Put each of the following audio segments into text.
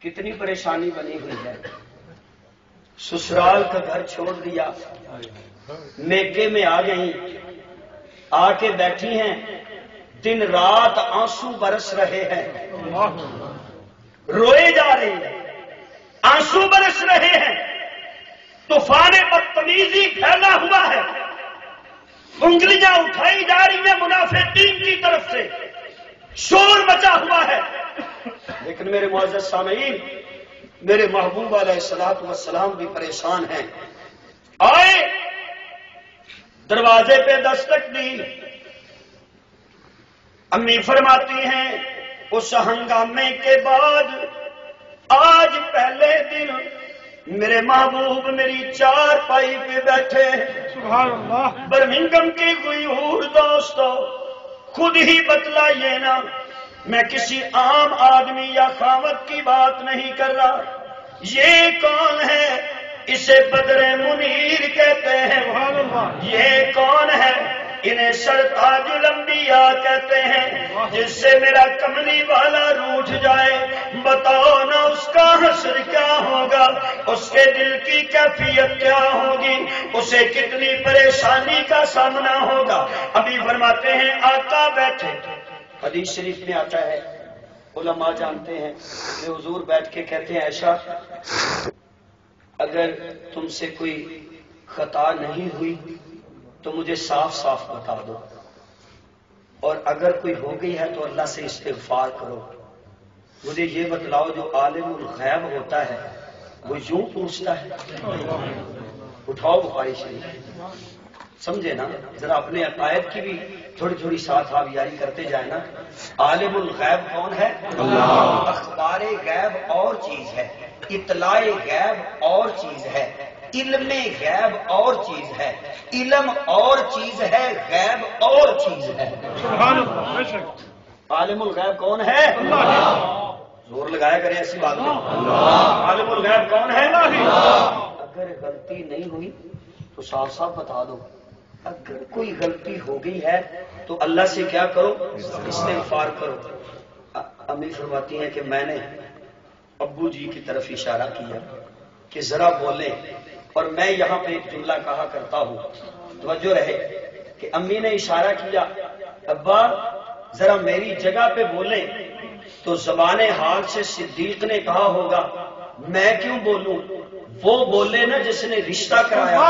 کتنی پریشانی بنی ہوئی ہے. سسرال کا گھر چھوڑ دیا, میکے میں آ گئی, آ کے بیٹھی ہیں, دن رات آنسو برس رہے ہیں, روئے جا رہے ہیں, آنسو برس رہے ہیں, طوفان بدتمیزی پھیلا ہوا ہے, انگلیاں اٹھائی جا رہی ہیں منافقین کی طرف سے, شور مچا ہوا ہے. لیکن میرے معزز سامعین, میرے محبوب علیہ الصلوۃ والسلام بھی پریشان ہیں. آئے, دروازے پہ دستک دی. امی فرماتی ہیں اس ہنگامے کے بعد آج پہلے دن میرے محبوب میری چار پائی پہ بیٹھے. سبحان اللہ. برمنگم کی غیور دوستو, خود ہی بتلائیے نا, میں کسی عام آدمی یا خاوت کی بات نہیں کر رہا. یہ کون ہے؟ اسے بدر منیر کہتے ہیں. یہ کون ہے؟ انہیں سرتاج الانبیاء کہتے ہیں. جس سے میرا کملی والا روٹھ جائے, بتاؤ نا اس کا حشر کیا ہوگا, اس کے دل کی کیفیت کیا ہوگی, اسے کتنی پریشانی کا سامنا ہوگا. ابھی فرماتے ہیں آقا بیٹھے. حدیث شریف میں آتا ہے, علماء جانتے ہیں کہ حضور بیٹھ کے کہتے ہیں عائشہ اگر تم سے کوئی خطا نہیں ہوئی تو مجھے صاف صاف بتا دو, اور اگر کوئی ہو گئی ہے تو اللہ سے استغفار کرو. مجھے یہ بتلاؤ جو عالم الغیب ہوتا ہے وہ یوں پوچھتا ہے؟ اٹھاؤ بخاری شریف, سمجھے نا, ذرا اپنے عقائد کی بھی تھوڑی تھوڑی ساتھ آپ یاری کرتے جائیں نا. عالم الغیب کون ہے؟ اللہ. اخبار غیب اور چیز ہے, اطلاع غیب اور چیز ہے, علم غیب اور چیز ہے, علم اور چیز ہے, غیب اور چیز ہے. سبحان اللہ. عالم الغیب کون ہے؟ اللہ. زور لگایا کریں ایسی بات میں. عالم الغیب کون ہے؟ اللہ. اگر غلطی نہیں ہوئی تو صاف صاف بتا دو, اگر کوئی غلطی ہو گئی ہے تو اللہ سے کیا کرو؟ استغفار کرو. امی فرماتی ہیں کہ میں نے ابو جی کی طرف اشارہ کیا کہ ذرا بولیں, اور میں یہاں پہ ایک جملہ کہا کرتا ہوں, توجہ رہے, کہ امی نے اشارہ کیا ابا ذرا میری جگہ پہ بولیں, تو زبان حال سے صدیق نے کہا ہوگا میں کیوں بولوں, وہ بولے نا جس نے رشتہ کرایا.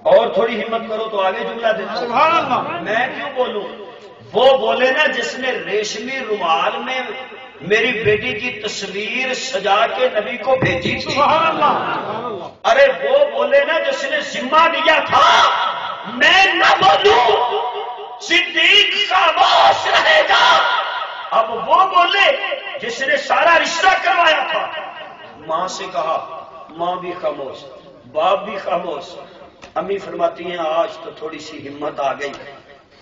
اور تھوڑی ہمت کرو تو آگے جملہ دیتا ہوں, میں کیوں بولوں, وہ بولے نا جس نے ریشمی رومال میں میری بیٹی کی تصویر سجا کے نبی کو بھیجی تھی. ارے وہ بولے نا جس نے ذمہ دیا تھا, میں نہ بولوں, صدیق خاموش رہے گا. اب وہ بولے جس نے سارا رشتہ کروایا تھا. ماں سے کہا, ماں بھی خاموش, باپ بھی خاموش. امی فرماتی ہیں آج تو تھوڑی سی ہمت آ گئی,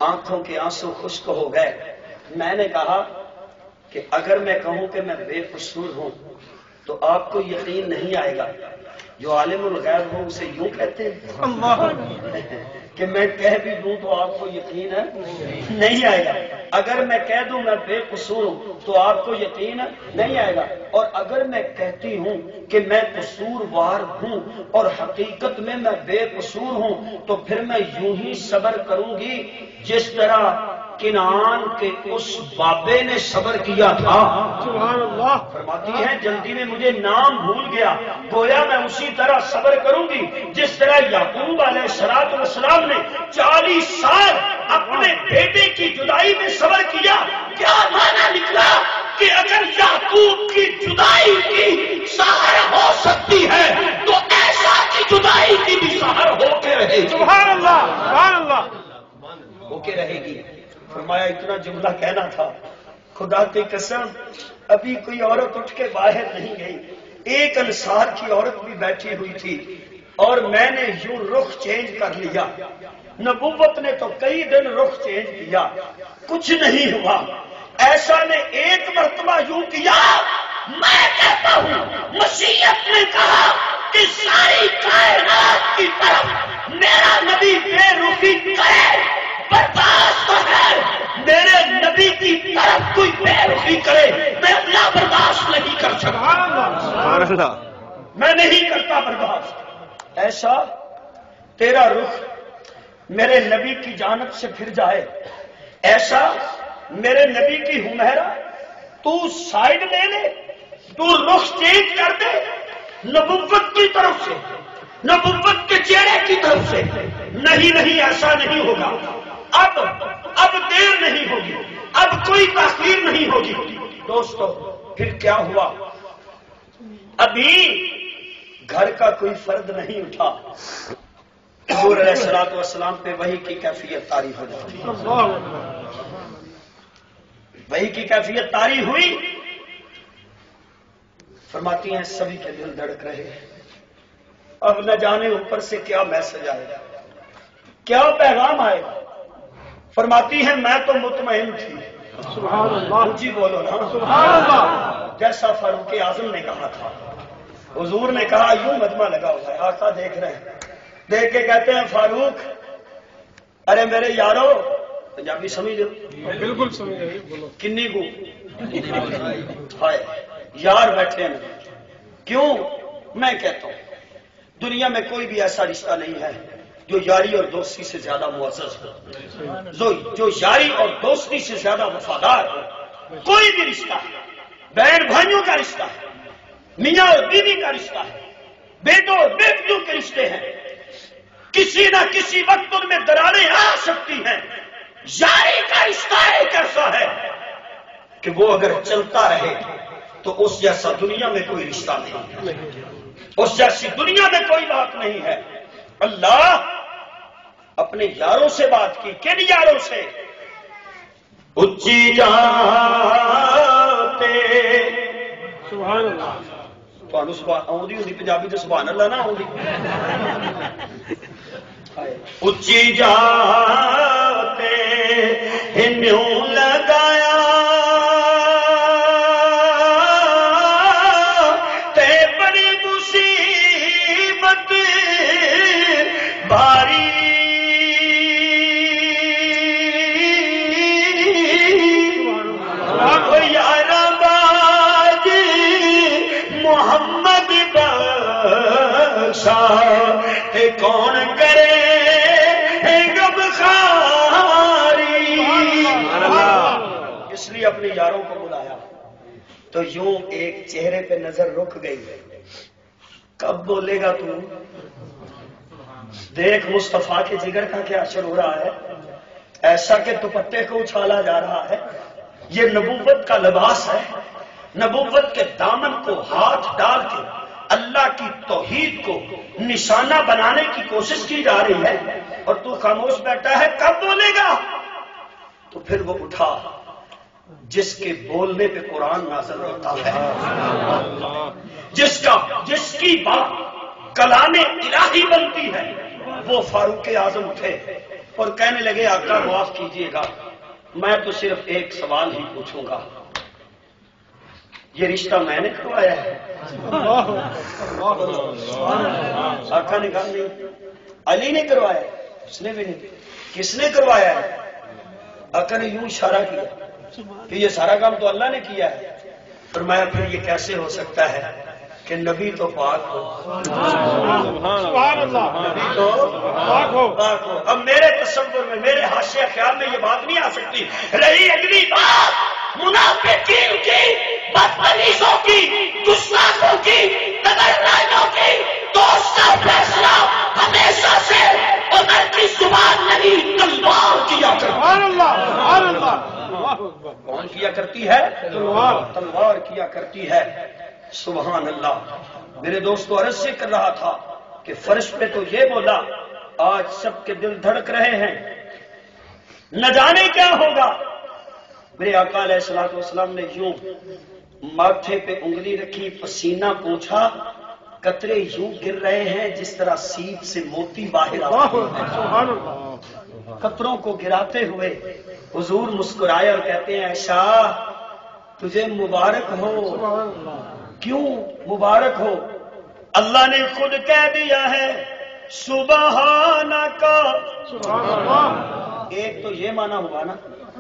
آنکھوں کے آنسو خشک ہو گئے. میں نے کہا کہ اگر میں کہوں کہ میں بے قصور ہوں تو آپ کو یقین نہیں آئے گا. جو عالم الغیب ہو اسے یوں کہتے ہیں کہ میں کہہ بھی دوں تو آپ کو یقین ہے نہیں آئے گا. اگر میں کہہ دوں میں بے قصور ہوں تو آپ کو یقین نہیں آئے گا. اور اگر میں کہتی ہوں کہ میں قصوروار ہوں اور حقیقت میں بے قصور ہوں تو پھر میں یوں ہی صبر کروں گی جس طرح کنعان کے اس بابے نے صبر کیا تھا. سبحان اللہ. فرماتی ہیں جلدی میں مجھے نام بھول گیا, گویا میں اسی طرح صبر کروں گی جس طرح یعقوب علیہ السلام نے 40 سال اپنے بیٹے کی جدائی میں صبر کیا. کیا معنی نکلا کہ اگر یعقوب کی جدائی کی سحر ہو سکتی ہے تو ایسا کی جدائی کی بھی سحر ہو کے رہے گی. سبحان اللہ, سبحان اللہ, ہو کے رہے گی. فرمایا اتنا جملہ کہنا تھا, خدا کی قسم ابھی کوئی عورت اٹھ کے باہر نہیں گئی. ایک انصار کی عورت بھی بیٹھی ہوئی تھی اور میں نے یوں رخ چینج کر لیا. نبوت نے تو کئی دن رخ چینج کیا, کچھ نہیں ہوا. ایسا نے ایک مرتبہ یوں کیا, میں کہتا ہوں مشیت نے کہا کہ ساری کائنات کی طرف میرا نبی بے رخی کرے, برداشت ہے. میرے نبی کی طرف کوئی پیروی کرے میں اللہ برداشت نہیں کر سکتا، میں نہیں کرتا برداشت۔ ایسا تیرا رخ میرے نبی کی جانب سے پھر جائے، ایسا میرے نبی کی ہمیرا تو سائڈ لے لے، تو رخ چینج کر دے نبوت کی طرف سے، نبوت کے چہرے کی طرف سے۔ نہیں ایسا نہیں ہوگا، اب دیر نہیں ہوگی، اب کوئی تاخیر نہیں ہوگی۔ دوستو پھر کیا ہوا؟ ابھی گھر کا کوئی فرد نہیں اٹھا، حضور علیہ الصلوۃ والسلام پہ وحی کی کیفیت طاری ہو جاتی، وحی کی کیفیت طاری ہوئی۔ فرماتی ہیں سبھی کے دل دھڑک رہے، اب نہ جانے اوپر سے کیا میسج آئے گا، کیا پیغام آئے گا۔ فرماتی ہیں میں تو مطمئن تھی، سبحان اللہ، جی بولو نا سبحان اللہ، جیسا فاروق اعظم نے کہا تھا۔ حضور نے کہا یوں مجمع لگا ہوا ہے، آقا دیکھ رہے ہیں، دیکھ کے کہتے ہیں فاروق ارے میرے یارو، پنجابی سمجھ لو، بالکل سمجھ لو، کنی کو ہائے یار بیٹھے ہیں، کیوں؟ میں کہتا ہوں دنیا میں کوئی بھی ایسا رشتہ نہیں ہے جو یاری اور دوستی سے زیادہ معزز ہو، جو یاری اور دوستی سے زیادہ وفادار ہو۔ کوئی بھی رشتہ ہے، بہن بھائیوں کا رشتہ ہے، میاں اور بیوی کا رشتہ ہے، بیٹوں اور بیٹیوں کے رشتے ہیں، کسی نہ کسی وقت ان میں دراریں آ سکتی ہیں۔ یاری کا رشتہ ایک ایسا ہے کہ وہ اگر چلتا رہے تو اس جیسا دنیا میں کوئی رشتہ نہیں ہے، اس جیسی دنیا میں کوئی بات نہیں ہے۔ اللہ اپنے یاروں سے بات کی، کن یاروں سے؟ اچھی جاتے سبحان اللہ، تمہیں آؤں ہوتی پنجابی تو سبحان اللہ نہ آؤں، اچھی جاتے ہنوں لگایا تے بڑی مصیبت باری، یار باج محمد بخشا تے کون کرے غم خاری۔ اس لیے اپنے یاروں کو بلایا تو یوں ایک چہرے پہ نظر رک گئی، کب بولے گا تو؟ دیکھ مصطفیٰ کے جگر کا کیا اثر ہو رہا ہے، ایسا کہ دوپٹے کو اچھالا جا رہا ہے۔ یہ نبوت کا لباس ہے، نبوت کے دامن کو ہاتھ ڈال کے اللہ کی توحید کو نشانہ بنانے کی کوشش کی جا رہی ہے، اور تو خاموش بیٹھا ہے، کب بولے گا؟ تو پھر وہ اٹھا جس کے بولنے پہ قرآن نازل ہوتا ہے، جس کی بات کلام الہی بنتی ہے، وہ فاروق اعظم اٹھے اور کہنے لگے آقا معاف کیجیے گا، میں تو صرف ایک سوال ہی پوچھوں گا، یہ رشتہ میں نے کروایا ہے؟ آقا نے کہا نہیں، علی نے کروایا، اس نے بھی نہیں، کس نے کروایا ہے؟ آقا نے یوں اشارہ کیا کہ یہ سارا کام تو اللہ نے کیا ہے۔ فرمایا پھر یہ کیسے ہو سکتا ہے کہ نبی تو پاک ہو، سبحان اللہ، نبی تو پاک ہو۔ اب میرے تصور میں، میرے حاشیہ خیال میں یہ بات نہیں آ سکتی۔ رہی اگلی بات منافقین کی، بدتمیزوں کی، گستاخوں کی، تبرائیوں کی، تو اس کا فیصلہ ہمیشہ سے عمر کی زبان نہیں تلوار کیا کرتی ہے۔ سبحان اللہ، سبحان اللہ۔ کون کیا کرتی ہے؟ تلوار کیا کرتی ہے۔ سبحان اللہ۔ میرے دوستو عرض سے کر رہا تھا کہ فرش پہ تو یہ بولا، آج سب کے دل دھڑک رہے ہیں، نہ جانے کیا ہوگا۔ میرے آقا علیہ الصلوۃ والسلام نے یوں ماتھے پہ انگلی رکھی، پسینہ پوچھا، قطرے یوں گر رہے ہیں جس طرح سیپ سے موتی باہر آتے ہیں۔ قطروں کو گراتے ہوئے حضور مسکرائے اور کہتے ہیں عائشہ تجھے مبارک ہو۔ کیوں مبارک ہو؟ اللہ نے خود کہہ دیا ہے سبحانک۔ ایک تو یہ معنی ہوا نا